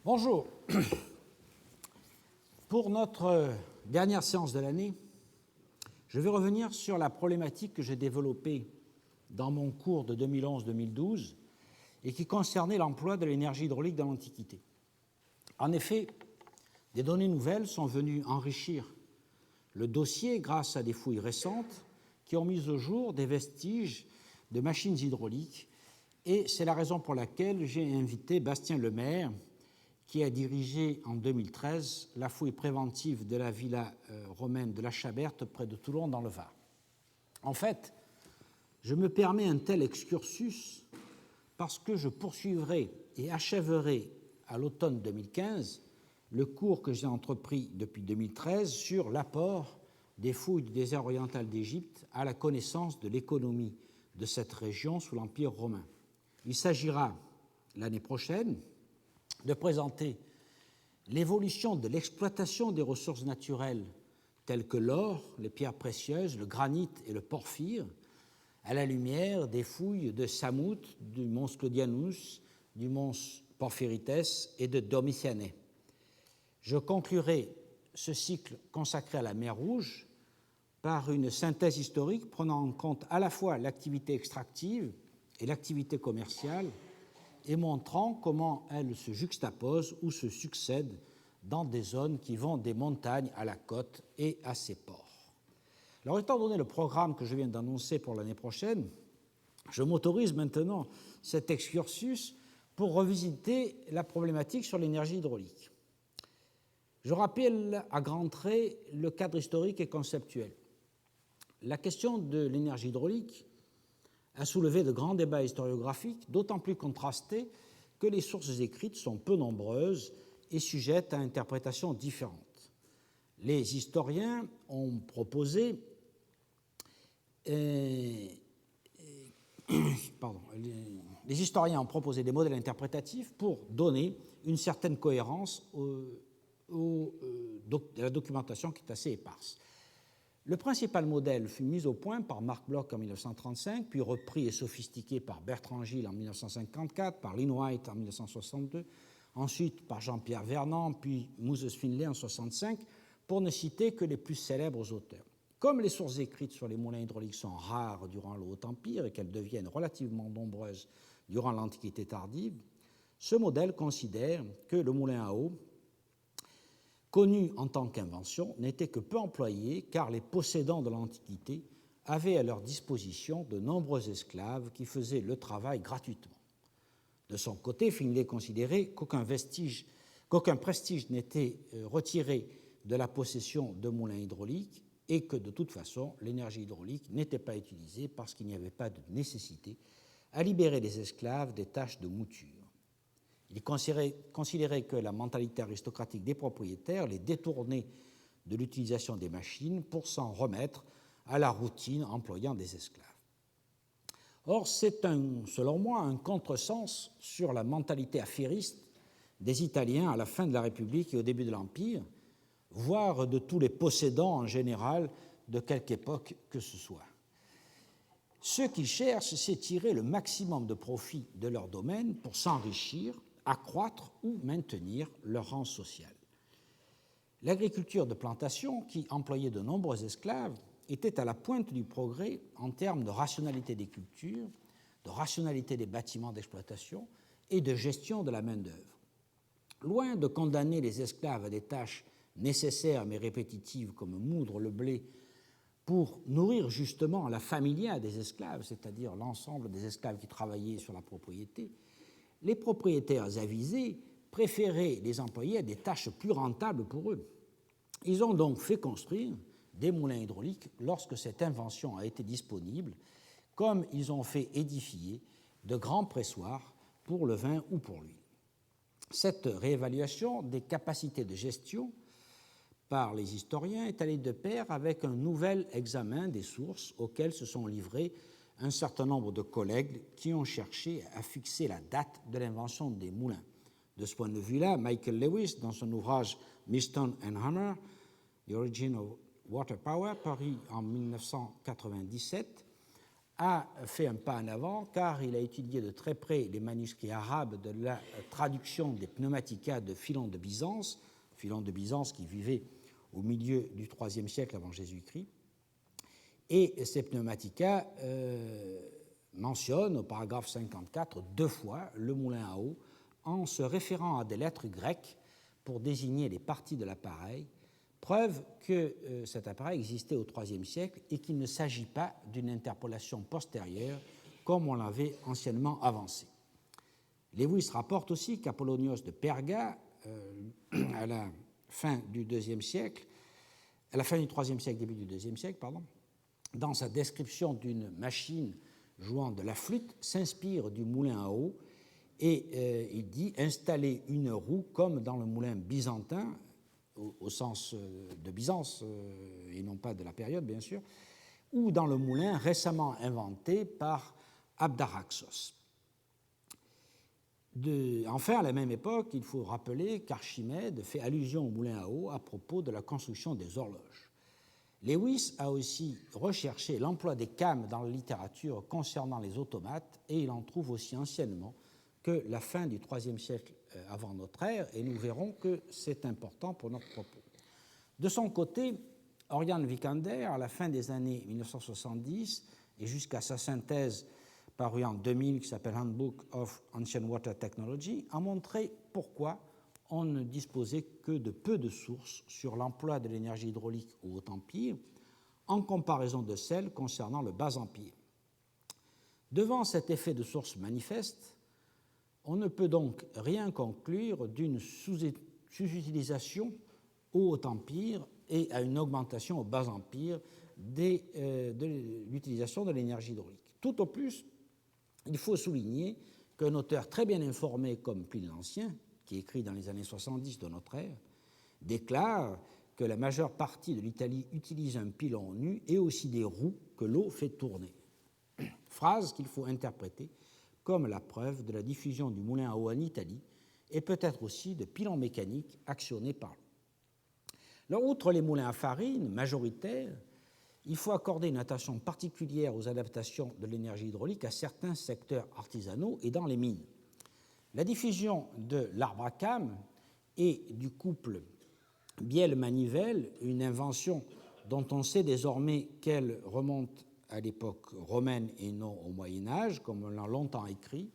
Bonjour. Pour notre dernière séance de l'année, je vais revenir sur la problématique que j'ai développée dans mon cours de 2011-2012 et qui concernait l'emploi de l'énergie hydraulique dans l'Antiquité. En effet, des données nouvelles sont venues enrichir le dossier grâce à des fouilles récentes qui ont mis au jour des vestiges de machines hydrauliques, et c'est la raison pour laquelle j'ai invité Bastien Lemaire, qui a dirigé en 2013 la fouille préventive de la villa romaine de la Chaberte près de Toulon dans le Var. En fait, je me permets un tel excursus parce que je poursuivrai et achèverai à l'automne 2015 le cours que j'ai entrepris depuis 2013 sur l'apport des fouilles du désert oriental d'Égypte à la connaissance de l'économie de cette région sous l'Empire romain. Il s'agira l'année prochaine de présenter l'évolution de l'exploitation des ressources naturelles telles que l'or, les pierres précieuses, le granit et le porphyre, à la lumière des fouilles de Samout, du mont Sclodianus, du mont Porphyrites et de Domitiane. Je conclurai ce cycle consacré à la mer Rouge par une synthèse historique prenant en compte à la fois l'activité extractive et l'activité commerciale et montrant comment elles se juxtaposent ou se succèdent dans des zones qui vont des montagnes à la côte et à ses ports. Alors, étant donné le programme que je viens d'annoncer pour l'année prochaine, je m'autorise maintenant cet excursus pour revisiter la problématique sur l'énergie hydraulique. Je rappelle à grands traits le cadre historique et conceptuel. La question de l'énergie hydraulique a soulevé de grands débats historiographiques, d'autant plus contrastés que les sources écrites sont peu nombreuses et sujettes à interprétations différentes. Les historiens ont proposé des modèles interprétatifs pour donner une certaine cohérence à la documentation qui est assez éparse. Le principal modèle fut mis au point par Marc Bloch en 1935, puis repris et sophistiqué par Bertrand Gilles en 1954, par Lynn White en 1962, ensuite par Jean-Pierre Vernant, puis Moses Finlay en 1965, pour ne citer que les plus célèbres auteurs. Comme les sources écrites sur les moulins hydrauliques sont rares durant le Haut-Empire et qu'elles deviennent relativement nombreuses durant l'Antiquité tardive, ce modèle considère que le moulin à eau, connu en tant qu'invention, n'était que peu employé car les possédants de l'Antiquité avaient à leur disposition de nombreux esclaves qui faisaient le travail gratuitement. De son côté, Finlay considérait qu'aucun prestige n'était retiré de la possession de moulins hydrauliques et que, de toute façon, l'énergie hydraulique n'était pas utilisée parce qu'il n'y avait pas de nécessité à libérer les esclaves des tâches de mouture. Il considérait que la mentalité aristocratique des propriétaires les détournait de l'utilisation des machines pour s'en remettre à la routine employant des esclaves. Or, c'est selon moi un contresens sur la mentalité affairiste des Italiens à la fin de la République et au début de l'Empire, voire de tous les possédants en général de quelque époque que ce soit. Ce qu'ils cherchent, c'est tirer le maximum de profit de leur domaine pour s'enrichir, accroître ou maintenir leur rang social. L'agriculture de plantation, qui employait de nombreux esclaves, était à la pointe du progrès en termes de rationalité des cultures, de rationalité des bâtiments d'exploitation et de gestion de la main-d'œuvre. Loin de condamner les esclaves à des tâches nécessaires mais répétitives comme moudre le blé pour nourrir justement la familia des esclaves, c'est-à-dire l'ensemble des esclaves qui travaillaient sur la propriété, les propriétaires avisés préféraient les employer à des tâches plus rentables pour eux. Ils ont donc fait construire des moulins hydrauliques lorsque cette invention a été disponible, comme ils ont fait édifier de grands pressoirs pour le vin ou pour l'huile. Cette réévaluation des capacités de gestion par les historiens est allée de pair avec un nouvel examen des sources auxquelles se sont livrés un certain nombre de collègues qui ont cherché à fixer la date de l'invention des moulins. De ce point de vue-là, Michael Lewis, dans son ouvrage Miston and Hammer, The Origin of Water Power, paru en 1997, a fait un pas en avant car il a étudié de très près les manuscrits arabes de la traduction des pneumatica de Philon de Byzance qui vivait au milieu du IIIe siècle avant Jésus-Christ. Et ces pneumatica mentionnent au paragraphe 54 2 fois le moulin à eau en se référant à des lettres grecques pour désigner les parties de l'appareil, preuve que cet appareil existait au IIIe siècle et qu'il ne s'agit pas d'une interpolation postérieure comme on l'avait anciennement avancé. Lewis rapporte aussi qu'Apollonios de Perga, à la fin du IIIe siècle, à la fin du IIIe siècle, début du IIe siècle, dans sa description d'une machine jouant de la flûte, s'inspire du moulin à eau et il dit installer une roue comme dans le moulin byzantin, au sens de Byzance et non pas de la période, bien sûr, ou dans le moulin récemment inventé par Abdaraxos. Enfin, à la même époque, il faut rappeler qu'Archimède fait allusion au moulin à eau à propos de la construction des horloges. Lewis a aussi recherché l'emploi des cames dans la littérature concernant les automates et il en trouve aussi anciennement que la fin du IIIe siècle avant notre ère, et nous verrons que c'est important pour notre propos. De son côté, Oriane Vikander, à la fin des années 1970 et jusqu'à sa synthèse parue en 2000 qui s'appelle Handbook of Ancient Water Technology, a montré pourquoi on ne disposait que de peu de sources sur l'emploi de l'énergie hydraulique au Haut Empire, en comparaison de celles concernant le Bas Empire. Devant cet effet de source manifeste, on ne peut donc rien conclure d'une sous-utilisation au Haut Empire et à une augmentation au Bas Empire de l'utilisation de l'énergie hydraulique. Tout au plus, il faut souligner qu'un auteur très bien informé comme Pline l'Ancien, qui écrit dans les années 70 de notre ère, déclare que la majeure partie de l'Italie utilise un pilon nu et aussi des roues que l'eau fait tourner. Phrase qu'il faut interpréter comme la preuve de la diffusion du moulin à eau en Italie et peut-être aussi de pilons mécaniques actionnés par l'eau. Alors, outre les moulins à farine majoritaires, il faut accorder une attention particulière aux adaptations de l'énergie hydraulique à certains secteurs artisanaux et dans les mines. La diffusion de l'arbre à cames et du couple bielle-manivelle, une invention dont on sait désormais qu'elle remonte à l'époque romaine et non au Moyen-Âge, comme on l'a longtemps écrit,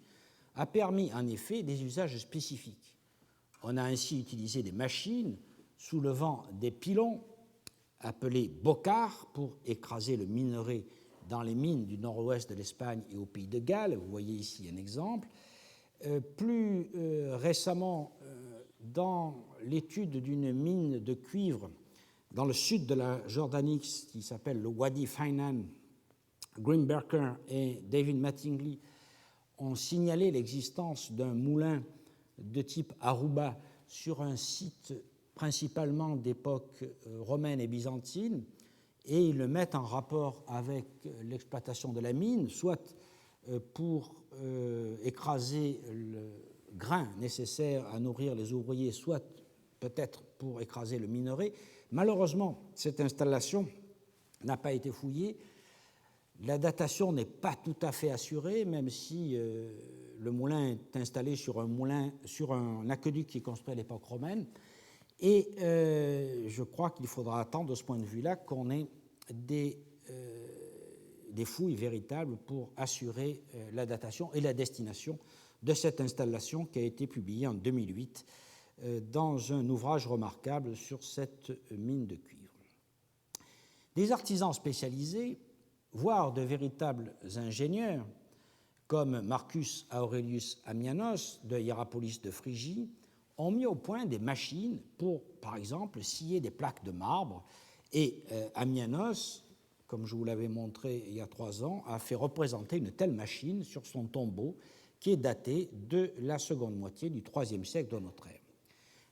a permis en effet des usages spécifiques. On a ainsi utilisé des machines soulevant des pilons appelés bocars pour écraser le minerai dans les mines du nord-ouest de l'Espagne et au pays de Galles. Vous voyez ici un exemple. Plus récemment, dans l'étude d'une mine de cuivre dans le sud de la Jordanie qui s'appelle le Wadi Fainan, Grimberker et David Mattingly ont signalé l'existence d'un moulin de type Aruba sur un site principalement d'époque romaine et byzantine, et ils le mettent en rapport avec l'exploitation de la mine, soit pour écraser le grain nécessaire à nourrir les ouvriers, soit peut-être pour écraser le minerai. Malheureusement, cette installation n'a pas été fouillée. La datation n'est pas tout à fait assurée, même si le moulin est installé sur un aqueduc qui est construit à l'époque romaine. Et je crois qu'il faudra attendre de ce point de vue-là qu'on ait des fouilles véritables pour assurer la datation et la destination de cette installation qui a été publiée en 2008 dans un ouvrage remarquable sur cette mine de cuivre. Des artisans spécialisés, voire de véritables ingénieurs, comme Marcus Aurelius Ammianos de Hierapolis de Phrygie, ont mis au point des machines pour, par exemple, scier des plaques de marbre. Et Ammianos, comme je vous l'avais montré il y a 3 ans, a fait représenter une telle machine sur son tombeau qui est daté de la seconde moitié du IIIe siècle de notre ère.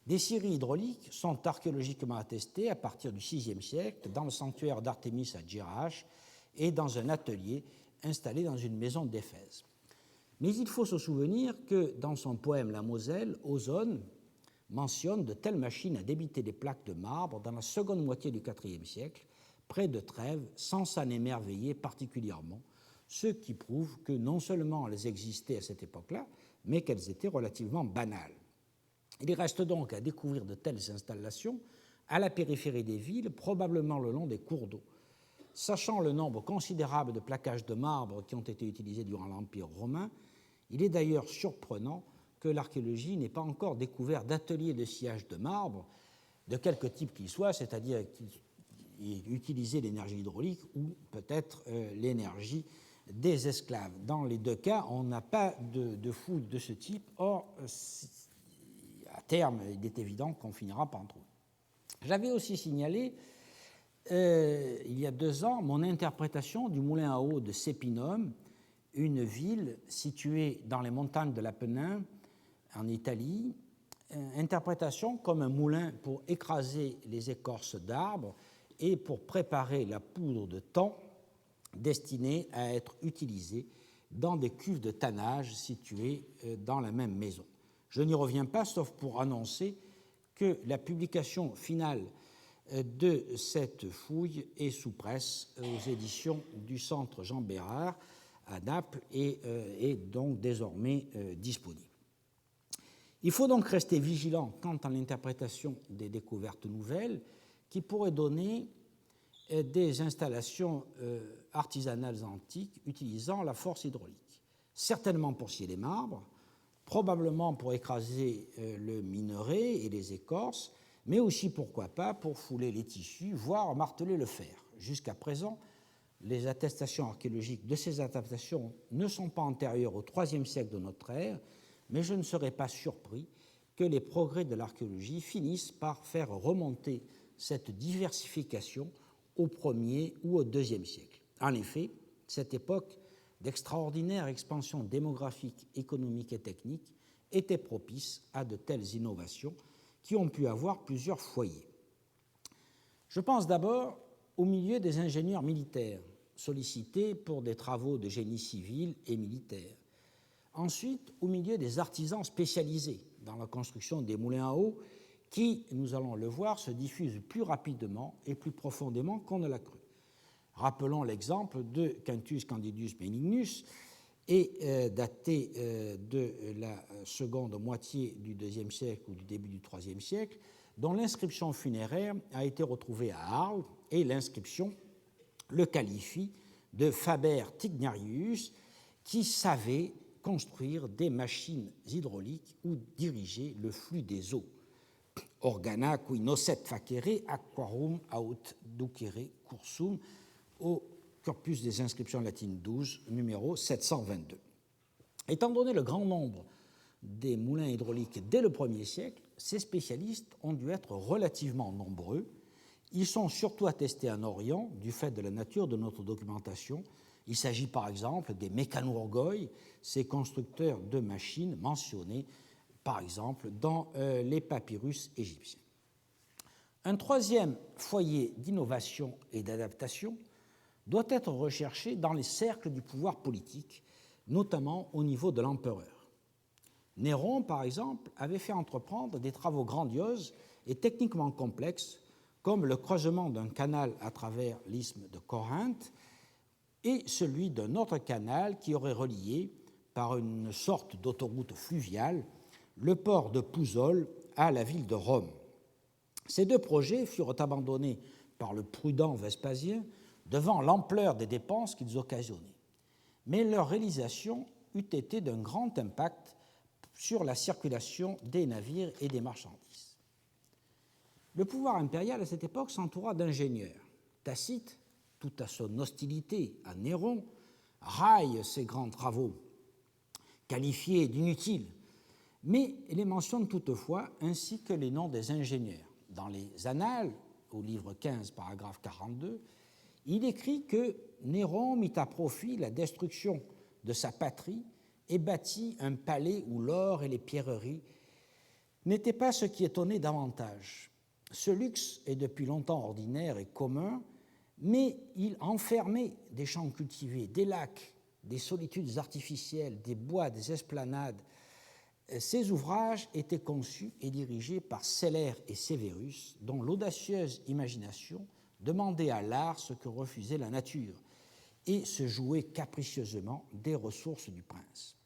Des scieries hydrauliques sont archéologiquement attestées à partir du VIe siècle dans le sanctuaire d'Artémis à Djirach et dans un atelier installé dans une maison d'Éphèse. Mais il faut se souvenir que dans son poème La Moselle, Ozone mentionne de telles machines à débiter des plaques de marbre dans la seconde moitié du IVe siècle, près de Trèves, sans s'en émerveiller particulièrement, ce qui prouve que non seulement elles existaient à cette époque-là, mais qu'elles étaient relativement banales. Il reste donc à découvrir de telles installations à la périphérie des villes, probablement le long des cours d'eau. Sachant le nombre considérable de plaquages de marbre qui ont été utilisés durant l'Empire romain, il est d'ailleurs surprenant que l'archéologie n'ait pas encore découvert d'ateliers de sciage de marbre, de quelque type qu'il soit, c'est-à-dire utiliser l'énergie hydraulique ou peut-être l'énergie des esclaves. Dans les deux cas, on n'a pas de fouilles de ce type. Or, à terme, il est évident qu'on finira par en trouver. J'avais aussi signalé, il y a 2 ans, mon interprétation du moulin à eau de Sepinum, une ville située dans les montagnes de l'Apennin, en Italie, interprétation comme un moulin pour écraser les écorces d'arbres et pour préparer la poudre de thon destinée à être utilisée dans des cuves de tannage situées dans la même maison. Je n'y reviens pas, sauf pour annoncer que la publication finale de cette fouille est sous presse aux éditions du Centre Jean Bérard à Naples et est donc désormais disponible. Il faut donc rester vigilant quant à l'interprétation des découvertes nouvelles qui pourraient donner des installations artisanales antiques utilisant la force hydraulique, certainement pour scier les marbres, probablement pour écraser le minerai et les écorces, mais aussi, pourquoi pas, pour fouler les tissus, voire marteler le fer. Jusqu'à présent, les attestations archéologiques de ces adaptations ne sont pas antérieures au IIIe siècle de notre ère, mais je ne serais pas surpris que les progrès de l'archéologie finissent par faire remonter cette diversification au 1er ou au IIe siècle. En effet, cette époque d'extraordinaire expansion démographique, économique et technique était propice à de telles innovations qui ont pu avoir plusieurs foyers. Je pense d'abord au milieu des ingénieurs militaires, sollicités pour des travaux de génie civil et militaire. Ensuite, au milieu des artisans spécialisés dans la construction des moulins à eau qui, nous allons le voir, se diffusent plus rapidement et plus profondément qu'on ne l'a cru. Rappelons l'exemple de Quintus Candidus Benignus, daté de la seconde moitié du IIe siècle ou du début du IIIe siècle, dont l'inscription funéraire a été retrouvée à Arles, et l'inscription le qualifie de Faber Tignarius, qui savait construire des machines hydrauliques ou diriger le flux des eaux. Organa qui nocet facere aquarum aut ducere cursum, au corpus des inscriptions latines 12, numéro 722. Étant donné le grand nombre des moulins hydrauliques dès le 1er siècle, ces spécialistes ont dû être relativement nombreux. Ils sont surtout attestés en Orient du fait de la nature de notre documentation. Il s'agit par exemple des mécanourgoïs, ces constructeurs de machines mentionnés par exemple dans les papyrus égyptiens. Un troisième foyer d'innovation et d'adaptation doit être recherché dans les cercles du pouvoir politique, notamment au niveau de l'empereur. Néron, par exemple, avait fait entreprendre des travaux grandioses et techniquement complexes, comme le creusement d'un canal à travers l'isthme de Corinthe et celui d'un autre canal qui aurait relié, par une sorte d'autoroute fluviale, le port de Pouzole à la ville de Rome. Ces 2 projets furent abandonnés par le prudent Vespasien devant l'ampleur des dépenses qu'ils occasionnaient. Mais leur réalisation eût été d'un grand impact sur la circulation des navires et des marchandises. Le pouvoir impérial à cette époque s'entoura d'ingénieurs. Tacite, tout à son hostilité à Néron, raille ces grands travaux, qualifiés d'inutiles, mais les mentionne toutefois ainsi que les noms des ingénieurs. Dans les Annales, au livre 15, paragraphe 42, il écrit que Néron mit à profit la destruction de sa patrie et bâtit un palais où l'or et les pierreries n'étaient pas ce qui étonnait davantage. Ce luxe est depuis longtemps ordinaire et commun, mais il enfermait des champs cultivés, des lacs, des solitudes artificielles, des bois, des esplanades. Ces ouvrages étaient conçus et dirigés par Celer et Sévérus, dont l'audacieuse imagination demandait à l'art ce que refusait la nature, et se jouer capricieusement des ressources du prince.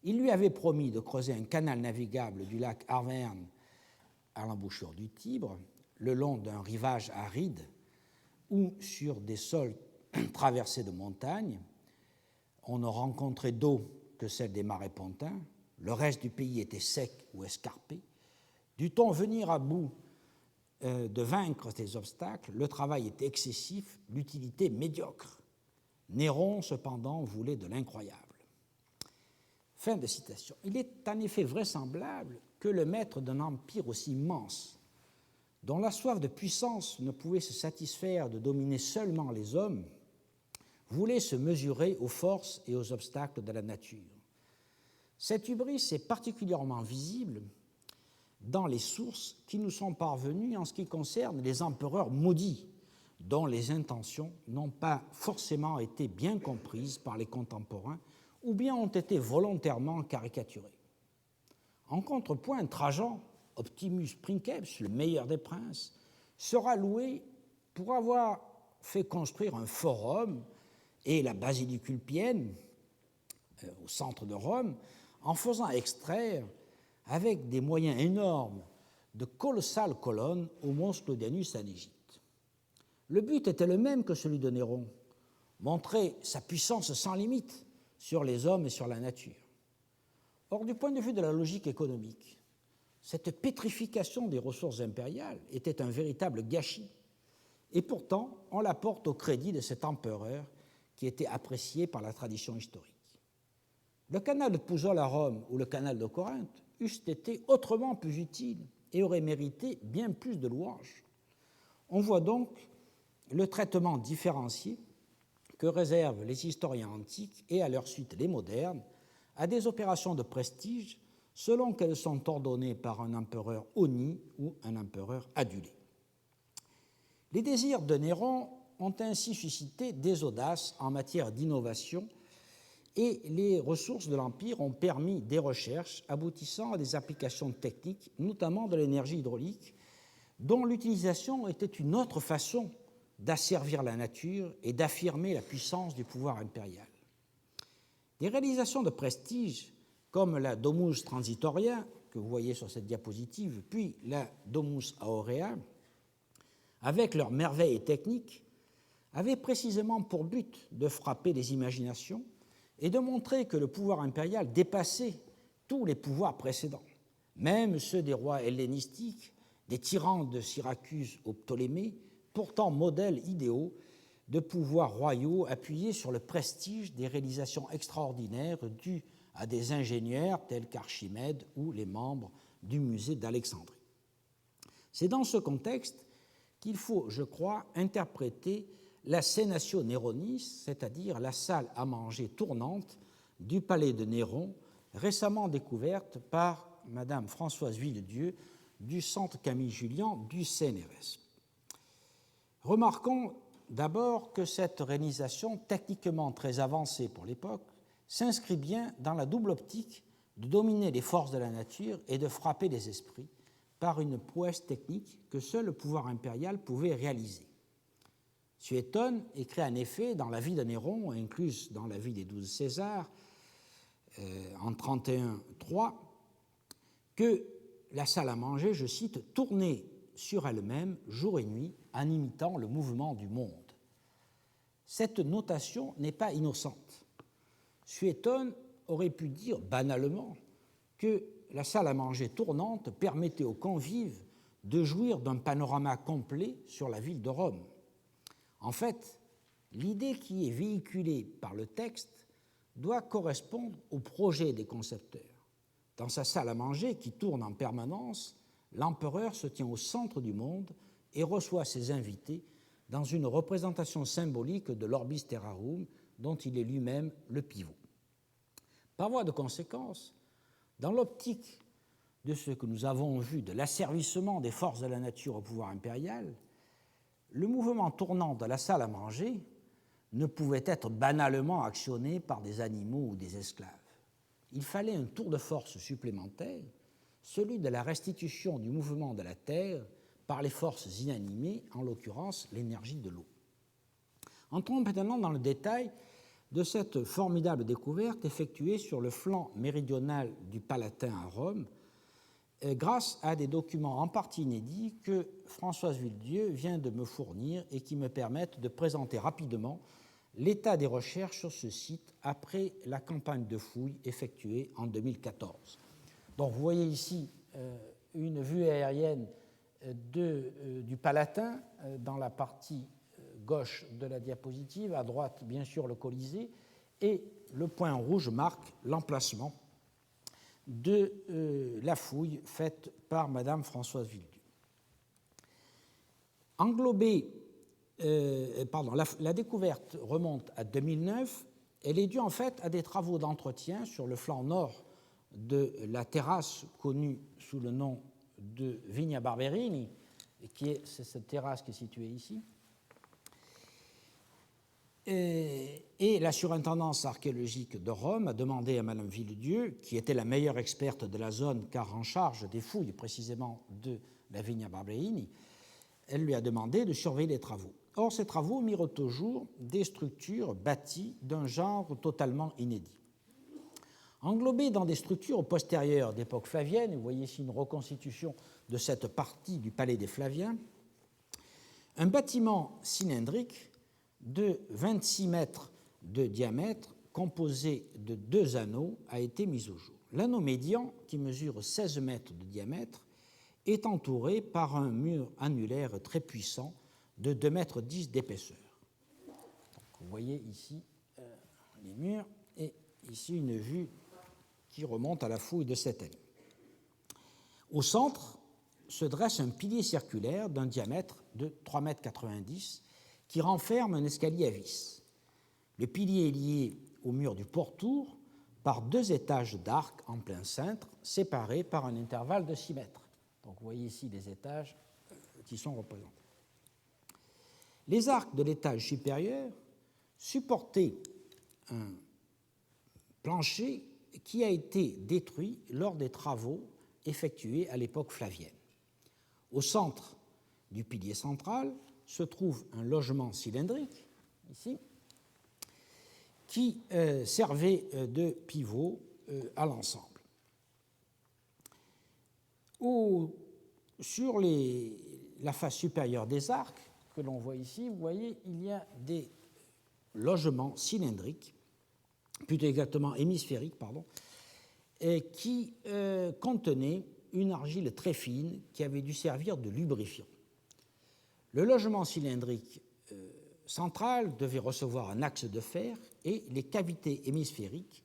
Il lui avait promis de creuser un canal navigable du lac Arverne à l'embouchure du Tibre, le long d'un rivage aride ou sur des sols traversés de montagnes. On ne rencontrait d'eau que celle des marais pontins. Le reste du pays était sec ou escarpé. Dut-on venir à bout de vaincre ces obstacles? Le travail était excessif, l'utilité médiocre. Néron, cependant, voulait de l'incroyable. Fin de citation. Il est en effet vraisemblable que le maître d'un empire aussi immense, dont la soif de puissance ne pouvait se satisfaire de dominer seulement les hommes, voulait se mesurer aux forces et aux obstacles de la nature. Cette hubris est particulièrement visible dans les sources qui nous sont parvenues en ce qui concerne les empereurs maudits, dont les intentions n'ont pas forcément été bien comprises par les contemporains ou bien ont été volontairement caricaturées. En contrepoint, Trajan, Optimus Princeps, le meilleur des princes, sera loué pour avoir fait construire un forum et la basilique Ulpienne, au centre de Rome, en faisant extraire, avec des moyens énormes, de colossales colonnes au Mons Claudianus en Égypte. Le but était le même que celui de Néron, montrer sa puissance sans limite sur les hommes et sur la nature. Or, du point de vue de la logique économique, cette pétrification des ressources impériales était un véritable gâchis, et pourtant on la porte au crédit de cet empereur qui était apprécié par la tradition historique. Le canal de Pouzol à Rome ou le canal de Corinthe eussent été autrement plus utiles et auraient mérité bien plus de louanges. On voit donc le traitement différencié que réservent les historiens antiques et à leur suite les modernes à des opérations de prestige selon qu'elles sont ordonnées par un empereur honni ou un empereur adulé. Les désirs de Néron ont ainsi suscité des audaces en matière d'innovation et les ressources de l'Empire ont permis des recherches aboutissant à des applications techniques, notamment de l'énergie hydraulique, dont l'utilisation était une autre façon d'asservir la nature et d'affirmer la puissance du pouvoir impérial. Des réalisations de prestige, comme la Domus Transitoria, que vous voyez sur cette diapositive, puis la Domus Aurea, avec leurs merveilles techniques, avaient précisément pour but de frapper les imaginations et de montrer que le pouvoir impérial dépassait tous les pouvoirs précédents, même ceux des rois hellénistiques, des tyrans de Syracuse aux Ptolémées, pourtant modèles idéaux de pouvoirs royaux appuyés sur le prestige des réalisations extraordinaires dues à des ingénieurs tels qu'Archimède ou les membres du musée d'Alexandrie. C'est dans ce contexte qu'il faut, je crois, interpréter la Senatio Neronis, c'est-à-dire la salle à manger tournante du palais de Néron, récemment découverte par Madame Françoise Villedieu du Centre Camille Jullian du CNRS. Remarquons d'abord que cette réalisation, techniquement très avancée pour l'époque, s'inscrit bien dans la double optique de dominer les forces de la nature et de frapper les esprits par une prouesse technique que seul le pouvoir impérial pouvait réaliser. Suétone écrit en effet dans la vie de Néron, incluse dans la vie des 12 Césars, en 31-3, que la salle à manger, je cite, tournait sur elle-même jour et nuit en imitant le mouvement du monde. Cette notation n'est pas innocente. Suétone aurait pu dire banalement que la salle à manger tournante permettait aux convives de jouir d'un panorama complet sur la ville de Rome. En fait, l'idée qui est véhiculée par le texte doit correspondre au projet des concepteurs. Dans sa salle à manger qui tourne en permanence, l'empereur se tient au centre du monde et reçoit ses invités dans une représentation symbolique de l'orbis terrarum dont il est lui-même le pivot. Par voie de conséquence, dans l'optique de ce que nous avons vu de l'asservissement des forces de la nature au pouvoir impérial, le mouvement tournant de la salle à manger ne pouvait être banalement actionné par des animaux ou des esclaves. Il fallait un tour de force supplémentaire, celui de la restitution du mouvement de la Terre par les forces inanimées, en l'occurrence l'énergie de l'eau. Entrons maintenant dans le détail de cette formidable découverte effectuée sur le flanc méridional du Palatin à Rome, grâce à des documents en partie inédits que Françoise Villedieu vient de me fournir et qui me permettent de présenter rapidement l'état des recherches sur ce site après la campagne de fouilles effectuée en 2014. Donc vous voyez ici une vue aérienne du Palatin dans la partie gauche de la diapositive, à droite bien sûr le Colisée, et le point rouge marque l'emplacement de la fouille faite par Madame Françoise Villedieu. La découverte remonte à 2009. Elle est due en fait à des travaux d'entretien sur le flanc nord de la terrasse connue sous le nom de Vigna Barberini, c'est cette terrasse qui est située ici. Et la surintendance archéologique de Rome a demandé à Madame Villedieu, qui était la meilleure experte de la zone car en charge des fouilles précisément de la Vigna Barberini, elle lui a demandé de surveiller les travaux. Or, ces travaux mirent au jour des structures bâties d'un genre totalement inédit. Englobées dans des structures postérieures d'époque flavienne, vous voyez ici une reconstitution de cette partie du palais des Flaviens, un bâtiment cylindrique de 26 mètres de diamètre, composé de 2 anneaux, a été mis au jour. L'anneau médian, qui mesure 16 mètres de diamètre, est entouré par un mur annulaire très puissant de 2,10 mètres d'épaisseur. Vous voyez ici les murs et ici une vue qui remonte à la fouille de cette année. Au centre se dresse un pilier circulaire d'un diamètre de 3,90 m qui renferme un escalier à vis. Le pilier est lié au mur du pourtour par 2 étages d'arcs en plein cintre, séparés par un intervalle de 6 mètres. Donc vous voyez ici les étages qui sont représentés. Les arcs de l'étage supérieur supportaient un plancher qui a été détruit lors des travaux effectués à l'époque flavienne. Au centre du pilier central se trouve un logement cylindrique, ici, qui servait de pivot à l'ensemble. Sur la face supérieure des arcs que l'on voit ici, vous voyez, il y a des logements cylindriques, plutôt exactement hémisphériques, qui contenaient une argile très fine qui avait dû servir de lubrifiant. Le logement cylindrique central devait recevoir un axe de fer et les cavités hémisphériques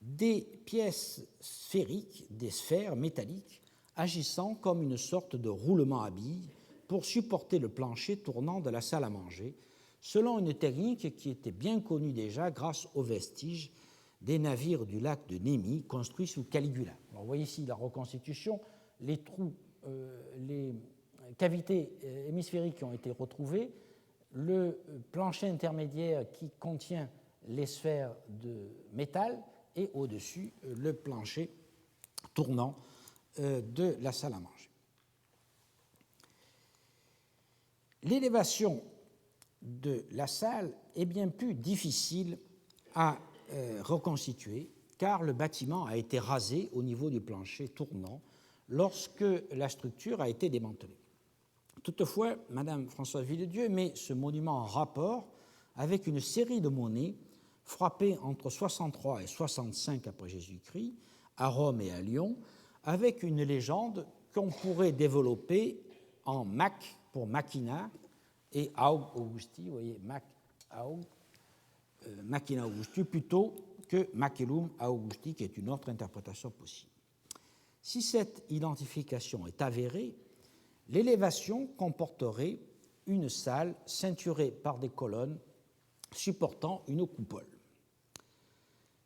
des pièces sphériques, des sphères métalliques, agissant comme une sorte de roulement à billes pour supporter le plancher tournant de la salle à manger, selon une technique qui était bien connue déjà grâce aux vestiges des navires du lac de Némi construits sous Caligula. Alors, vous voyez ici la reconstitution, les trous, les cavités hémisphériques qui ont été retrouvées, le plancher intermédiaire qui contient les sphères de métal et au-dessus le plancher tournant de la salle à manger. L'élévation de la salle est bien plus difficile à reconstituer car le bâtiment a été rasé au niveau du plancher tournant lorsque la structure a été démantelée. Toutefois, Madame Françoise Villedieu met ce monument en rapport avec une série de monnaies frappées entre 63 et 65 après Jésus-Christ à Rome et à Lyon, avec une légende qu'on pourrait développer en Mac pour Machina et Aug Augusti, vous voyez, Mac Aug, Machina Augusti, plutôt que Macellum Augusti, qui est une autre interprétation possible. Si cette identification est avérée, l'élévation comporterait une salle ceinturée par des colonnes supportant une coupole.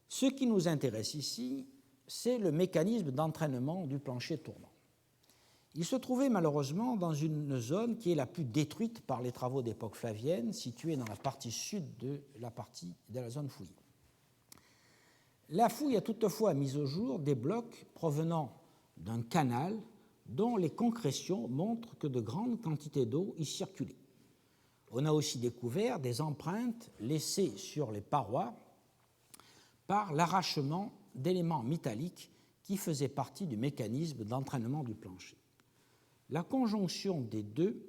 Ce qui nous intéresse ici, c'est le mécanisme d'entraînement du plancher tournant. Il se trouvait malheureusement dans une zone qui est la plus détruite par les travaux d'époque flavienne, située dans la partie sud de la zone fouillée. La fouille a toutefois mis au jour des blocs provenant d'un canal dont les concrétions montrent que de grandes quantités d'eau y circulaient. on a aussi découvert des empreintes laissées sur les parois par l'arrachement d'éléments métalliques qui faisaient partie du mécanisme d'entraînement du plancher. La conjonction des deux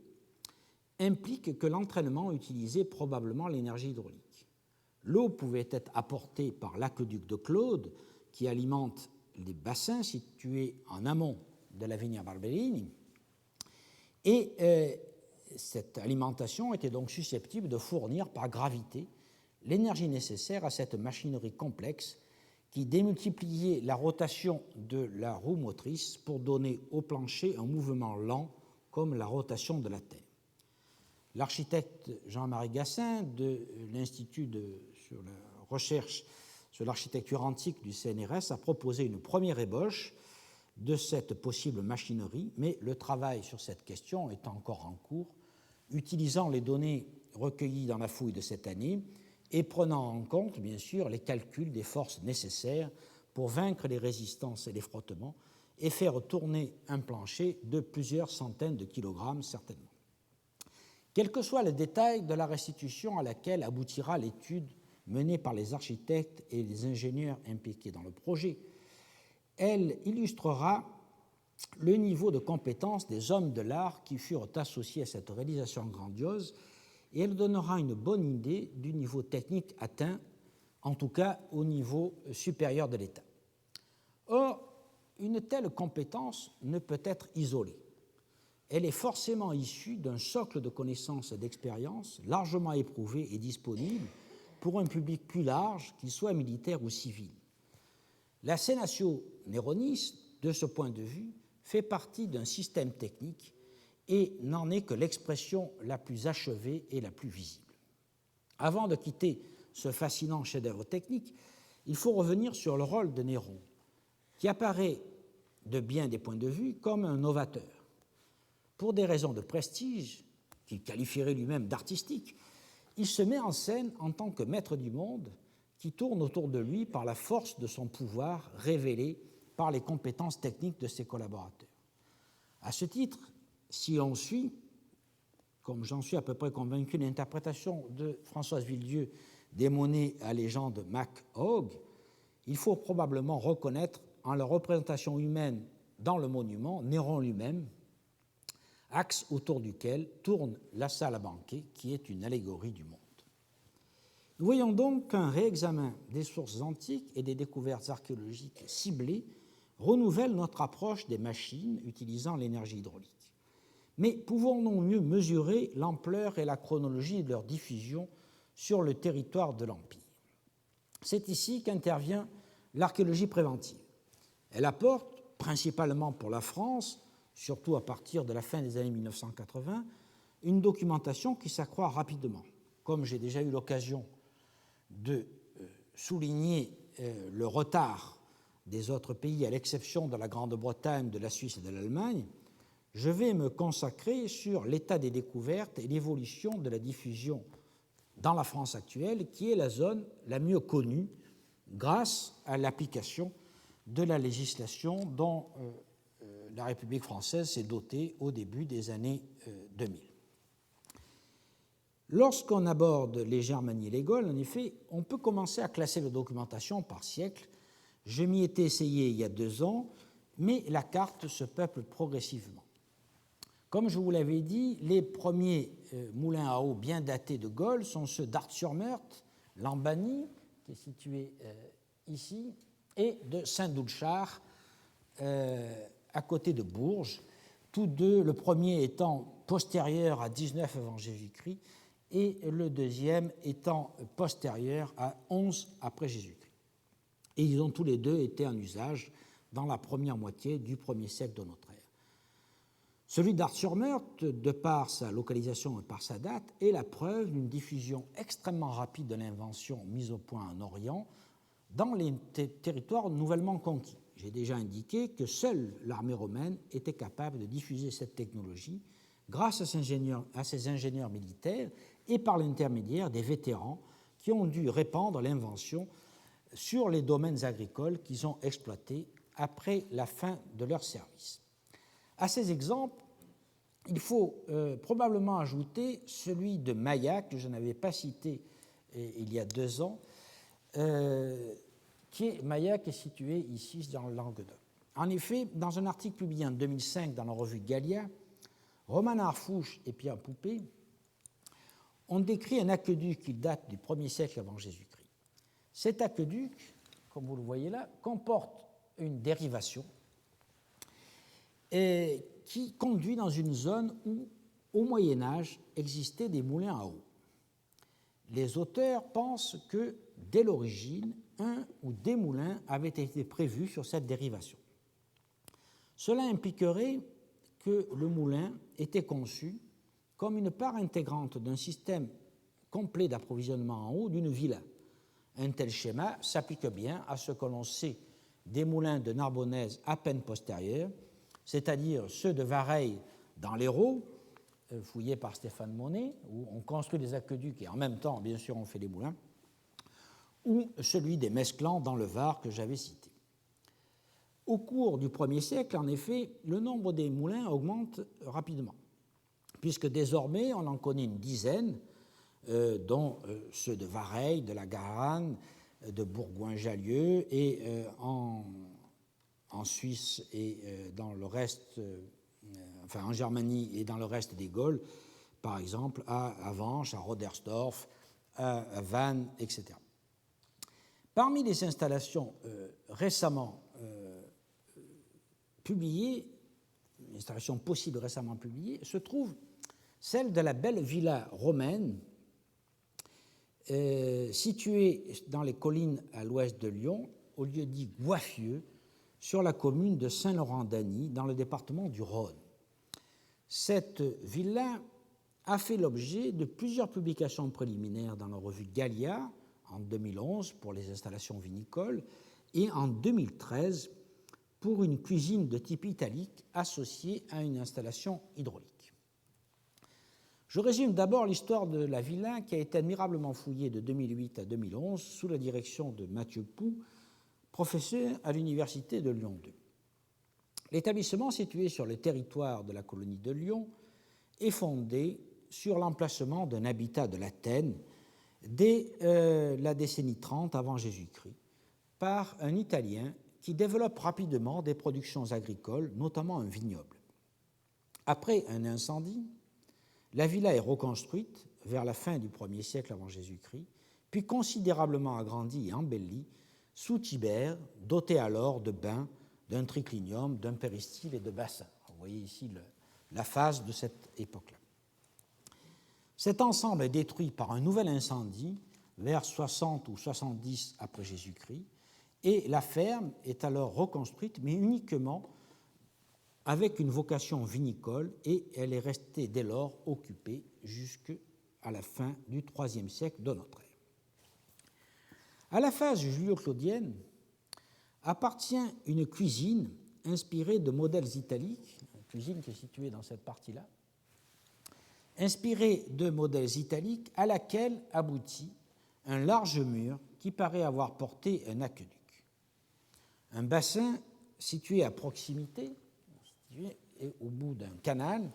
implique que l'entraînement utilisait probablement l'énergie hydraulique. L'eau pouvait être apportée par l'aqueduc de Claude, qui alimente les bassins situés en amont de la Vigna Barberini, et cette alimentation était donc susceptible de fournir par gravité l'énergie nécessaire à cette machinerie complexe qui démultipliait la rotation de la roue motrice pour donner au plancher un mouvement lent comme la rotation de la Terre. L'architecte Jean-Marie Gassin de l'Institut sur la recherche sur l'architecture antique du CNRS a proposé une première ébauche de cette possible machinerie, mais le travail sur cette question est encore en cours, utilisant les données recueillies dans la fouille de cette année et prenant en compte, bien sûr, les calculs des forces nécessaires pour vaincre les résistances et les frottements et faire tourner un plancher de plusieurs centaines de kilogrammes, certainement. Quel que soit le détail de la restitution à laquelle aboutira l'étude menée par les architectes et les ingénieurs impliqués dans le projet, elle illustrera le niveau de compétence des hommes de l'art qui furent associés à cette réalisation grandiose et elle donnera une bonne idée du niveau technique atteint, en tout cas au niveau supérieur de l'État. Or, une telle compétence ne peut être isolée. Elle est forcément issue d'un socle de connaissances et d'expériences largement éprouvé et disponible pour un public plus large, qu'il soit militaire ou civil. La Sénatio Neronis, de ce point de vue, fait partie d'un système technique et n'en est que l'expression la plus achevée et la plus visible. Avant de quitter ce fascinant chef-d'œuvre technique, il faut revenir sur le rôle de Néron, qui apparaît de bien des points de vue comme un novateur. Pour des raisons de prestige, qu'il qualifierait lui-même d'artistique, il se met en scène en tant que maître du monde qui tourne autour de lui par la force de son pouvoir révélé par les compétences techniques de ses collaborateurs. À ce titre, si l'on suit, comme j'en suis à peu près convaincu, l'interprétation de Françoise Villedieu des monnaies à légende Mac-Hogg, il faut probablement reconnaître en la représentation humaine dans le monument Néron lui-même, axe autour duquel tourne la salle à banquet, qui est une allégorie du monde. Nous voyons donc qu'un réexamen des sources antiques et des découvertes archéologiques ciblées renouvelle notre approche des machines utilisant l'énergie hydraulique. Mais pouvons-nous mieux mesurer l'ampleur et la chronologie de leur diffusion sur le territoire de l'Empire? C'est ici qu'intervient l'archéologie préventive. Elle apporte, principalement pour la France, surtout à partir de la fin des années 1980, une documentation qui s'accroît rapidement. Comme j'ai déjà eu l'occasion de souligner le retard des autres pays, à l'exception de la Grande-Bretagne, de la Suisse et de l'Allemagne, je vais me consacrer sur l'état des découvertes et l'évolution de la diffusion dans la France actuelle, qui est la zone la mieux connue grâce à l'application de la législation dont la République française s'est dotée au début des années 2000. Lorsqu'on aborde les Germanies et les Gaules, en effet, on peut commencer à classer la documentation par siècle. Je m'y étais essayé il y a 2 ans, mais la carte se peuple progressivement. Comme je vous l'avais dit, les premiers moulins à eau bien datés de Gaulle sont ceux d'Art-sur-Meurthe, Lambany, qui est situé ici, et de Saint-Doulchard, à côté de Bourges, tous deux, le premier étant postérieur à 19 avant Jésus-Christ et le deuxième étant postérieur à 11 après Jésus-Christ. Et ils ont tous les deux été en usage dans la première moitié du 1er siècle de notre ère. Celui d'Art-sur-Meurthe, de par sa localisation et par sa date, est la preuve d'une diffusion extrêmement rapide de l'invention mise au point en Orient dans les territoires nouvellement conquis. J'ai déjà indiqué que seule l'armée romaine était capable de diffuser cette technologie grâce à ses ingénieurs militaires et par l'intermédiaire des vétérans qui ont dû répandre l'invention sur les domaines agricoles qu'ils ont exploités après la fin de leur service. À ces exemples il faut probablement ajouter celui de Maillat, que je n'avais pas cité il y a 2 ans, Maillat qui est situé ici dans le Languedoc. En effet, dans un article publié en 2005 dans la revue Gallia, Roman Harfouche et Pierre Poupée ont décrit un aqueduc qui date du 1er siècle avant Jésus-Christ. Cet aqueduc, comme vous le voyez là, comporte une dérivation qui conduit dans une zone où, au Moyen-Âge, existaient des moulins à eau. Les auteurs pensent que, dès l'origine, un ou des moulins avaient été prévus sur cette dérivation. Cela impliquerait que le moulin était conçu comme une part intégrante d'un système complet d'approvisionnement en eau d'une villa. Un tel schéma s'applique bien à ce que l'on sait des moulins de Narbonnaise à peine postérieurs, c'est-à-dire ceux de Vareille dans l'Hérault, fouillés par Stéphane Monet, où on construit des aqueducs et en même temps, bien sûr, on fait des moulins, ou celui des Mesclans dans le Var que j'avais cité. Au cours du 1er siècle, en effet, le nombre des moulins augmente rapidement, puisque désormais on en connaît une dizaine, dont ceux de Vareille, de la Garenne, de Bourgoin-Jallieu, et en Suisse et dans le reste, en Germanie et dans le reste des Gaules, par exemple à Vanches, à Rodersdorf, à Vannes, etc. Parmi les installations récemment publiées, les installations possibles récemment publiées, se trouve celle de la belle villa romaine située dans les collines à l'ouest de Lyon, au lieu dit Goiffieux, sur la commune de Saint-Laurent-d'Agny, dans le département du Rhône. Cette villa a fait l'objet de plusieurs publications préliminaires dans la revue Gallia, en 2011 pour les installations vinicoles, et en 2013 pour une cuisine de type italique associée à une installation hydraulique. Je résume d'abord l'histoire de la villa qui a été admirablement fouillée de 2008 à 2011 sous la direction de Mathieu Pou, professeur à l'Université de Lyon 2. L'établissement, situé sur le territoire de la colonie de Lyon, est fondé sur l'emplacement d'un habitat de l'Athènes dès la décennie 30 avant Jésus-Christ par un Italien qui développe rapidement des productions agricoles, notamment un vignoble. Après un incendie, la villa est reconstruite vers la fin du 1er siècle avant Jésus-Christ, puis considérablement agrandie et embellie sous Tibère, dotée alors de bains, d'un triclinium, d'un péristyle et de bassins. Vous voyez ici la phase de cette époque-là. Cet ensemble est détruit par un nouvel incendie vers 60 ou 70 après Jésus-Christ, et la ferme est alors reconstruite, mais uniquement avec une vocation vinicole, et elle est restée dès lors occupée jusqu'à la fin du IIIe siècle de notre ère. À la phase julio-claudienne appartient une cuisine inspirée de modèles italiques, une cuisine qui est située dans cette partie-là, inspirée de modèles italiques à laquelle aboutit un large mur qui paraît avoir porté un aqueduc. Un bassin situé à proximité, au bout d'un canal,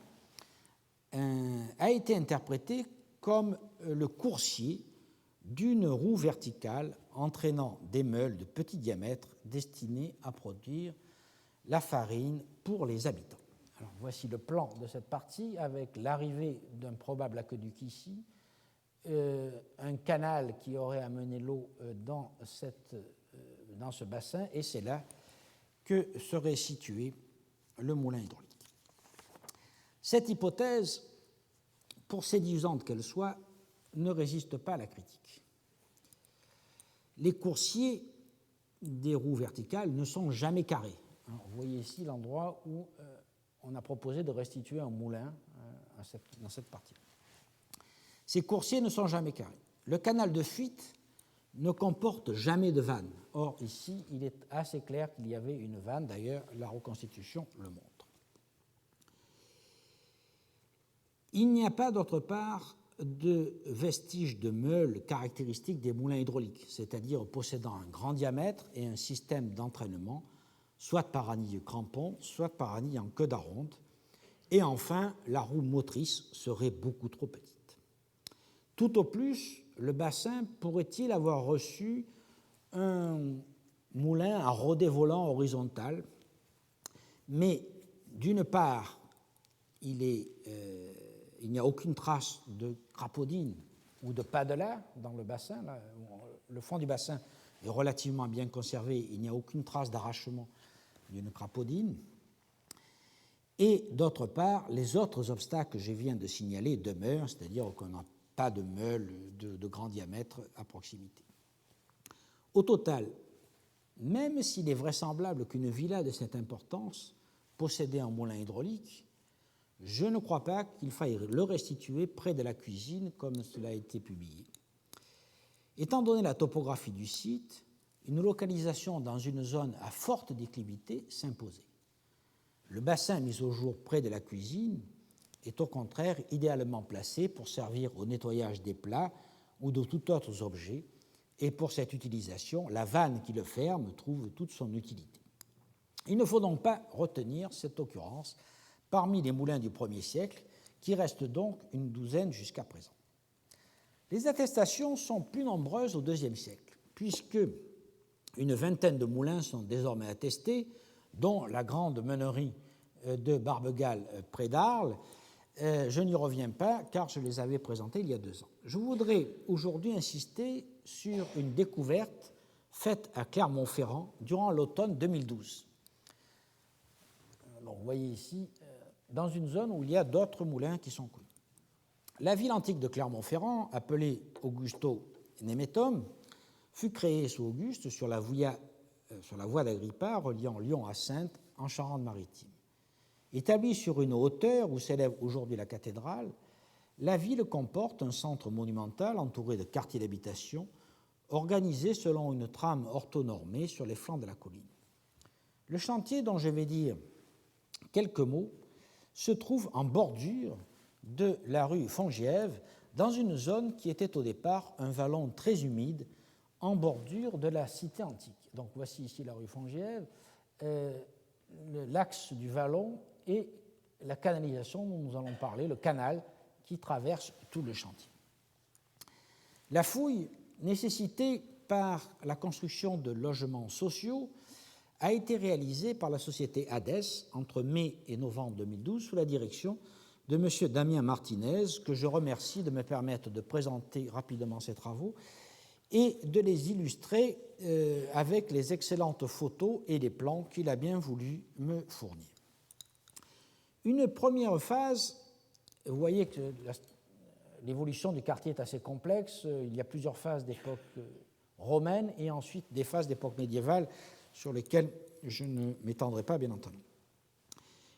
a été interprété comme le coursier d'une roue verticale entraînant des meules de petit diamètre destinés à produire la farine pour les habitants. Alors, voici le plan de cette partie avec l'arrivée d'un probable aqueduc ici, un canal qui aurait amené l'eau dans ce bassin, et c'est là que serait situé le moulin hydraulique. Cette hypothèse, pour séduisante qu'elle soit, ne résiste pas à la critique. Les coursiers des roues verticales ne sont jamais carrés. Vous voyez ici l'endroit où on a proposé de restituer un moulin dans cette partie. Ces coursiers ne sont jamais carrés. Le canal de fuite ne comporte jamais de vanne. Or, ici, il est assez clair qu'il y avait une vanne. D'ailleurs, la reconstitution le montre. Il n'y a pas, d'autre part, de vestiges de meules caractéristiques des moulins hydrauliques, c'est-à-dire possédant un grand diamètre et un système d'entraînement, soit par anille crampon, soit par anille en queue d'aronde, Et enfin, la roue motrice serait beaucoup trop petite. Tout au plus, le bassin pourrait-il avoir reçu un moulin à rodet volant horizontal, mais d'une part, il n'y a aucune trace de crapaudine ou de padelas dans le bassin. Là, le fond du bassin est relativement bien conservé, il n'y a aucune trace d'arrachement d'une crapaudine. Et d'autre part, les autres obstacles que je viens de signaler demeurent, c'est-à-dire qu'on n'a pas de meule de grand diamètre à proximité. Au total, même s'il est vraisemblable qu'une villa de cette importance possédait un moulin hydraulique, je ne crois pas qu'il faille le restituer près de la cuisine comme cela a été publié. Étant donné la topographie du site, une localisation dans une zone à forte déclivité s'imposait. Le bassin mis au jour près de la cuisine est au contraire idéalement placé pour servir au nettoyage des plats ou de tout autre objet, et pour cette utilisation, la vanne qui le ferme trouve toute son utilité. Il ne faut donc pas retenir cette occurrence parmi les moulins du 1er siècle, qui restent donc une douzaine jusqu'à présent. Les attestations sont plus nombreuses au 2e siècle, puisque une vingtaine de moulins sont désormais attestés, dont la grande meunerie de Barbegal près d'Arles. Je n'y reviens pas car je les avais présentés il y a 2 ans. Je voudrais aujourd'hui insister sur une découverte faite à Clermont-Ferrand durant l'automne 2012. Alors, vous voyez ici, dans une zone où il y a d'autres moulins qui sont connus. La ville antique de Clermont-Ferrand, appelée Augusto Nemetum, fut créée sous Auguste sur la voie d'Agrippa reliant Lyon à Saintes en Charente-Maritime. Établie sur une hauteur où s'élève aujourd'hui la cathédrale, la ville comporte un centre monumental entouré de quartiers d'habitation organisés selon une trame orthonormée sur les flancs de la colline. Le chantier dont je vais dire quelques mots se trouve en bordure de la rue Fongiève, dans une zone qui était au départ un vallon très humide en bordure de la cité antique. Donc voici ici la rue Fongiève, l'axe du vallon et la canalisation dont nous allons parler, le canal qui traverse tout le chantier. La fouille nécessitée par la construction de logements sociaux a été réalisée par la société Hades entre mai et novembre 2012 sous la direction de M. Damien Martinez, que je remercie de me permettre de présenter rapidement ses travaux et de les illustrer avec les excellentes photos et les plans qu'il a bien voulu me fournir. Une première phase, vous voyez que l'évolution du quartier est assez complexe, il y a plusieurs phases d'époque romaine et ensuite des phases d'époque médiévale sur lesquelles je ne m'étendrai pas, bien entendu.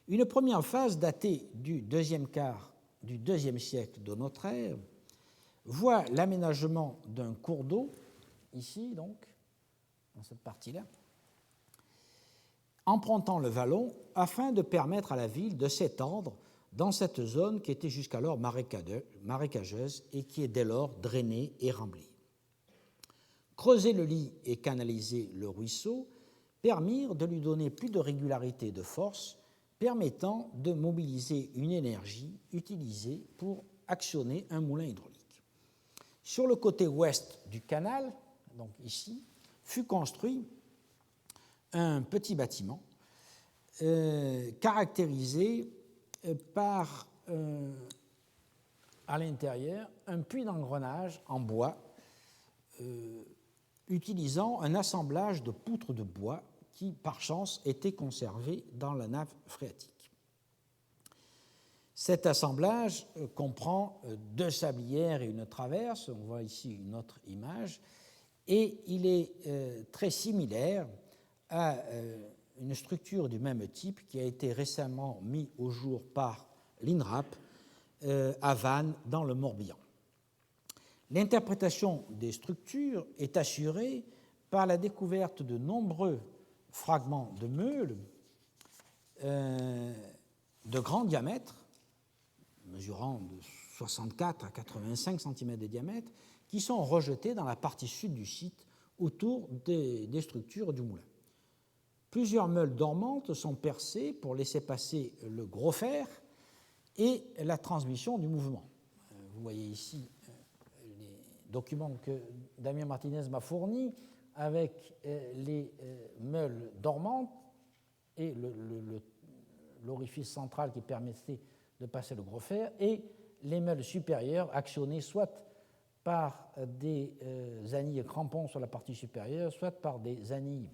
Une première phase datée du deuxième quart du IIe siècle de notre ère voit l'aménagement d'un cours d'eau, ici donc, dans cette partie-là, empruntant le vallon afin de permettre à la ville de s'étendre dans cette zone qui était jusqu'alors marécageuse et qui est dès lors drainée et remblée. Creuser le lit et canaliser le ruisseau permirent de lui donner plus de régularité et de force, permettant de mobiliser une énergie utilisée pour actionner un moulin hydraulique. Sur le côté ouest du canal, donc ici, fut construit un petit bâtiment caractérisé par, à l'intérieur, un puits d'engrenage en bois utilisant un assemblage de poutres de bois qui, par chance, était conservé dans la nave phréatique. Cet assemblage comprend 2 sablières et une traverse, on voit ici une autre image, et il est très similaire à une structure du même type qui a été récemment mise au jour par l'INRAP à Vannes, dans le Morbihan. L'interprétation des structures est assurée par la découverte de nombreux fragments de meules de grand diamètre, mesurant de 64 à 85 cm de diamètre, qui sont rejetés dans la partie sud du site autour des structures du moulin. Plusieurs meules dormantes sont percées pour laisser passer le gros fer et la transmission du mouvement. Vous voyez ici les documents que Damien Martinez m'a fournis avec les meules dormantes et l'orifice central qui permettait de passer le gros fer, et les meules supérieures actionnées soit par des anilles crampons sur la partie supérieure, soit par des anilles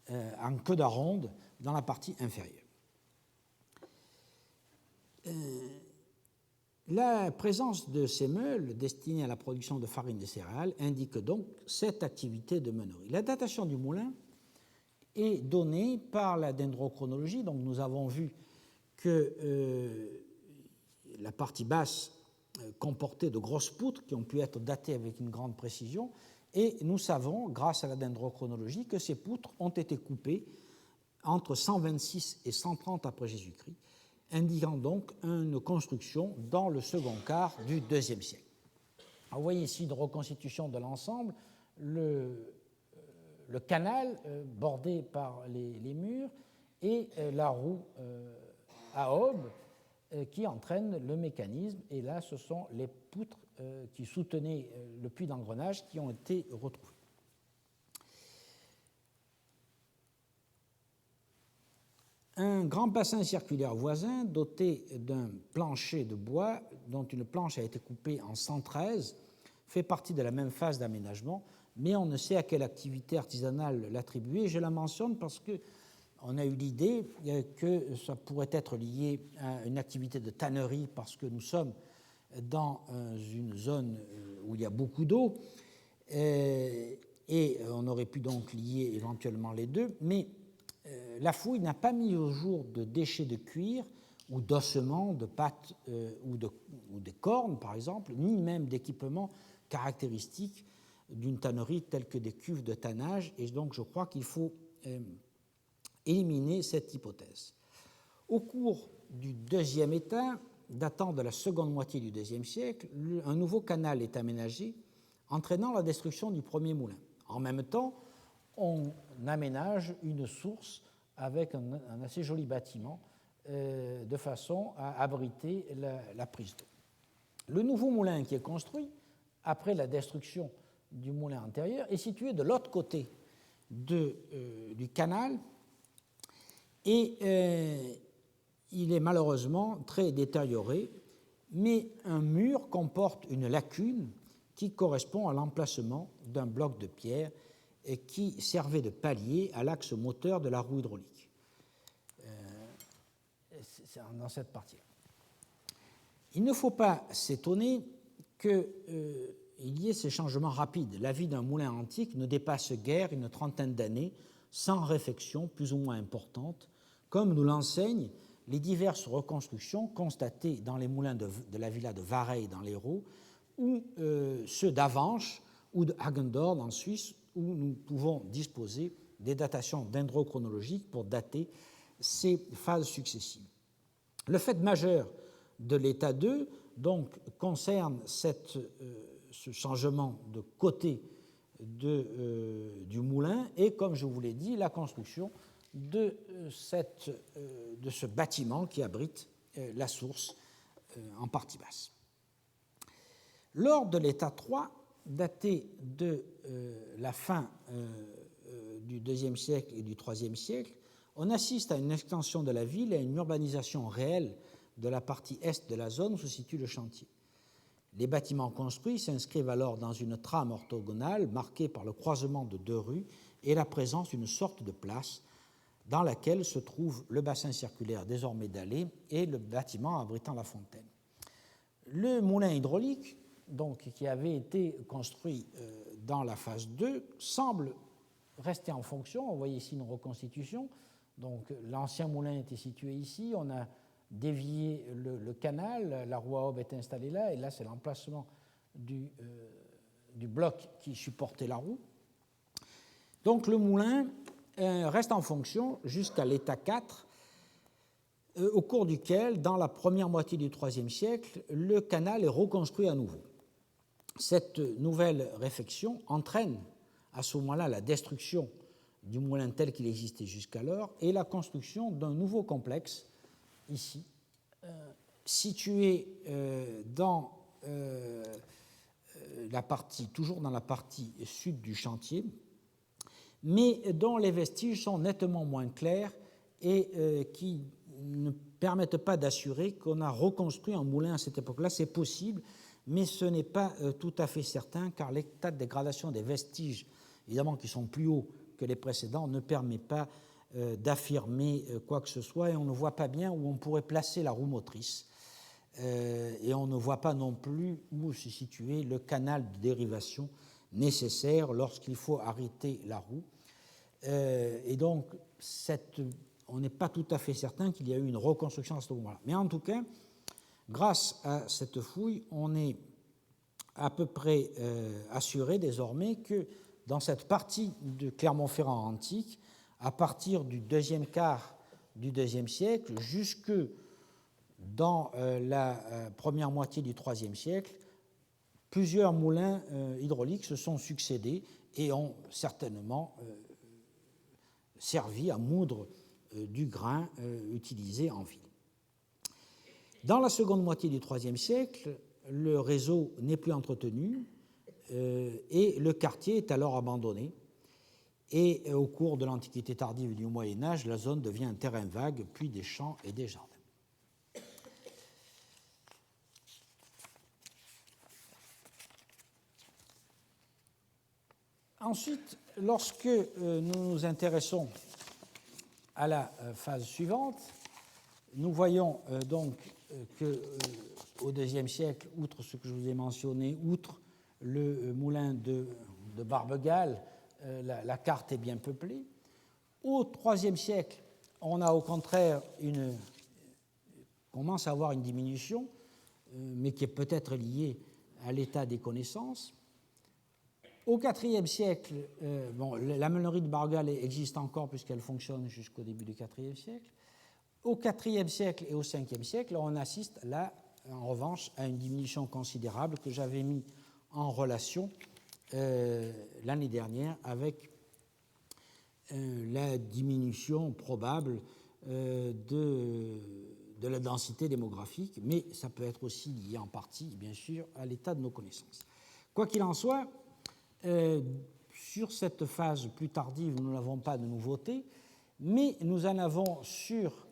en queue d'aronde dans la partie inférieure. La présence de ces meules destinées à la production de farine de céréales indique donc cette activité de meunerie. La datation du moulin est donnée par la dendrochronologie. Donc nous avons vu que la partie basse comportait de grosses poutres qui ont pu être datées avec une grande précision, et nous savons, grâce à la dendrochronologie, que ces poutres ont été coupées entre 126 et 130 après Jésus-Christ, indiquant donc une construction dans le second quart du IIe siècle. Alors, vous voyez ici une reconstitution de l'ensemble, le canal bordé par les murs et la roue à aube qui entraîne le mécanisme. Et là, ce sont les poutres qui soutenaient le puits d'engrenage qui ont été retrouvées. Un grand bassin circulaire voisin, doté d'un plancher de bois dont une planche a été coupée en 113, fait partie de la même phase d'aménagement, mais on ne sait à quelle activité artisanale l'attribuer. Je la mentionne parce qu'on a eu l'idée que ça pourrait être lié à une activité de tannerie, parce que nous sommes dans une zone où il y a beaucoup d'eau, et on aurait pu donc lier éventuellement les deux, mais la fouille n'a pas mis au jour de déchets de cuir ou d'ossements, de pâtes ou des cornes, par exemple, ni même d'équipements caractéristiques d'une tannerie tels que des cuves de tannage, et donc je crois qu'il faut éliminer cette hypothèse. Au cours du deuxième état, datant de la seconde moitié du IIe siècle, un nouveau canal est aménagé, entraînant la destruction du premier moulin. En même temps, on aménage une source avec un assez joli bâtiment de façon à abriter la prise d'eau. Le nouveau moulin qui est construit après la destruction du moulin antérieur est situé de l'autre côté du canal, et il est malheureusement très détérioré, mais un mur comporte une lacune qui correspond à l'emplacement d'un bloc de pierre et qui servait de palier à l'axe moteur de la roue hydraulique. C'est dans cette partie-là. Il ne faut pas s'étonner qu'il y ait ces changements rapides. La vie d'un moulin antique ne dépasse guère une trentaine d'années sans réfection plus ou moins importante, comme nous l'enseignent les diverses reconstructions constatées dans les moulins de la villa de Vareille dans l'Hérault, ou ceux d'Avanches ou de Hagendorn en Suisse, où nous pouvons disposer des datations dendrochronologiques pour dater ces phases successives. Le fait majeur de l'état 2 donc, concerne ce changement de côté du moulin et, comme je vous l'ai dit, la construction de ce bâtiment qui abrite la source en partie basse. Lors de l'état 3, daté de la fin du IIe siècle et du IIIe siècle, on assiste à une extension de la ville et à une urbanisation réelle de la partie est de la zone où se situe le chantier. Les bâtiments construits s'inscrivent alors dans une trame orthogonale marquée par le croisement de deux rues et la présence d'une sorte de place dans laquelle se trouve le bassin circulaire désormais dallé et le bâtiment abritant la fontaine. Le moulin hydraulique, donc, qui avait été construit dans la phase 2, semble rester en fonction. Vous voyez ici une reconstitution. Donc, l'ancien moulin était situé ici. On a dévié le canal, la roue à aube est installée là, et là, c'est l'emplacement du bloc qui supportait la roue. Donc, le moulin reste en fonction jusqu'à l'état 4, au cours duquel, dans la première moitié du IIIe siècle, le canal est reconstruit à nouveau. Cette nouvelle réfection entraîne à ce moment-là la destruction du moulin tel qu'il existait jusqu'alors et la construction d'un nouveau complexe, ici, situé toujours dans la partie sud du chantier, mais dont les vestiges sont nettement moins clairs et qui ne permettent pas d'assurer qu'on a reconstruit un moulin à cette époque-là. C'est possible, mais ce n'est pas tout à fait certain, car l'état de dégradation des vestiges, évidemment qui sont plus hauts que les précédents, ne permet pas d'affirmer quoi que ce soit, et on ne voit pas bien où on pourrait placer la roue motrice, et on ne voit pas non plus où se situait le canal de dérivation nécessaire lorsqu'il faut arrêter la roue. Et donc, on n'est pas tout à fait certain qu'il y a eu une reconstruction à ce moment-là. Mais en tout cas, grâce à cette fouille, on est à peu près assuré désormais que dans cette partie de Clermont-Ferrand antique, à partir du deuxième quart du IIe siècle jusque dans la première moitié du IIIe siècle, plusieurs moulins hydrauliques se sont succédés et ont certainement servi à moudre du grain utilisé en ville. Dans la seconde moitié du IIIe siècle, le réseau n'est plus entretenu et le quartier est alors abandonné. Et au cours de l'Antiquité tardive et du Moyen-Âge, la zone devient un terrain vague, puis des champs et des jardins. Ensuite, lorsque nous nous intéressons à la phase suivante, nous voyons donc qu'au IIe siècle, outre ce que je vous ai mentionné, outre le moulin de Barbegal, la carte est bien peuplée. Au IIIe siècle, on a au contraire commence à avoir une diminution, mais qui est peut-être liée à l'état des connaissances. Au IVe siècle, la meunerie de Barbegal existe encore puisqu'elle fonctionne jusqu'au début du IVe siècle. Au IVe siècle et au Ve siècle, on assiste là, en revanche, à une diminution considérable que j'avais mis en relation l'année dernière avec la diminution probable de la densité démographique, mais ça peut être aussi lié en partie, bien sûr, à l'état de nos connaissances. Quoi qu'il en soit, sur cette phase plus tardive, nous n'avons pas de nouveautés, mais nous en avons sur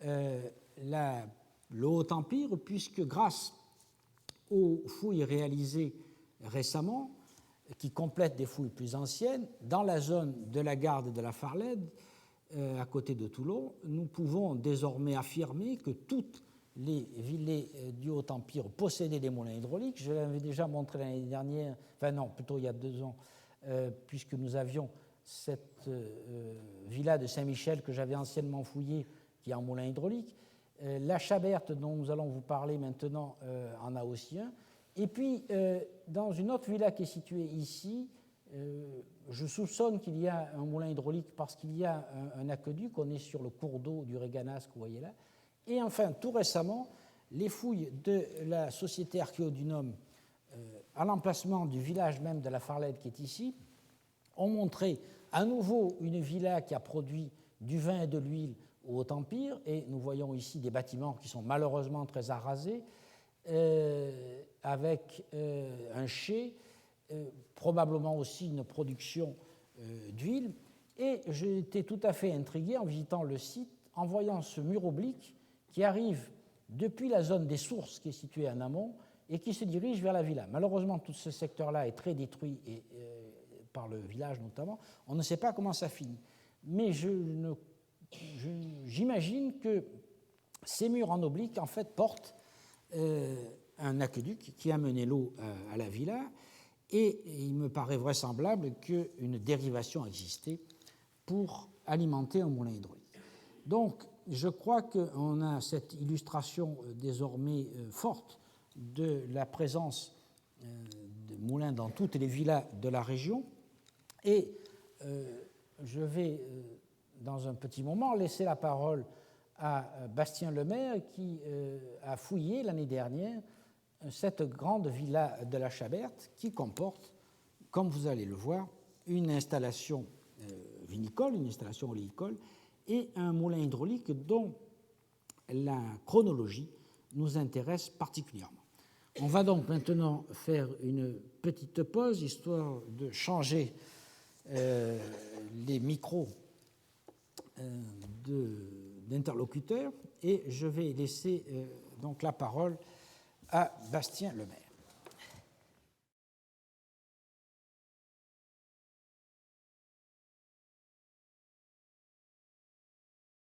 le Haut-Empire, puisque grâce aux fouilles réalisées récemment, qui complètent des fouilles plus anciennes, dans la zone de la Garde et de la Farlède, à côté de Toulon, nous pouvons désormais affirmer que toutes les villets du Haut-Empire possédaient des moulins hydrauliques. Je l'avais déjà montré l'année dernière, enfin non, plutôt il y a 2 ans, puisque nous avions cette villa de Saint-Michel que j'avais anciennement fouillée, qui est en moulin hydraulique. La Chaberte, dont nous allons vous parler maintenant, en a aussi un. Et puis, dans une autre villa qui est située ici, je soupçonne qu'il y a un moulin hydraulique parce qu'il y a un aqueduc. On est sur le cours d'eau du Réganas que vous voyez là. Et enfin, tout récemment, les fouilles de la Société Archéodunum à l'emplacement du village même de la Farlède qui est ici ont montré à nouveau une villa qui a produit du vin et de l'huile au Haut-Empire. Et nous voyons ici des bâtiments qui sont malheureusement très arasés, avec un chai, probablement aussi une production d'huile. Et j'ai été tout à fait intrigué en visitant le site, en voyant ce mur oblique qui arrive depuis la zone des sources qui est située en amont et qui se dirige vers la villa. Malheureusement, tout ce secteur-là est très détruit, par le village notamment. On ne sait pas comment ça finit. Mais j'imagine que ces murs en oblique, en fait, portent un aqueduc qui a mené l'eau à la villa, et il me paraît vraisemblable qu'une dérivation existait pour alimenter un moulin hydraulique. Donc, je crois qu'on a cette illustration désormais forte de la présence de moulins dans toutes les villas de la région, et je vais, dans un petit moment, laisser la parole à Bastien Lemaire qui a fouillé l'année dernière cette grande villa de la Chaberte qui comporte, comme vous allez le voir, une installation vinicole, une installation oléicole et un moulin hydraulique dont la chronologie nous intéresse particulièrement. On va donc maintenant faire une petite pause, histoire de changer les micros d'interlocuteurs, et je vais laisser donc la parole à Bastien Lemaire.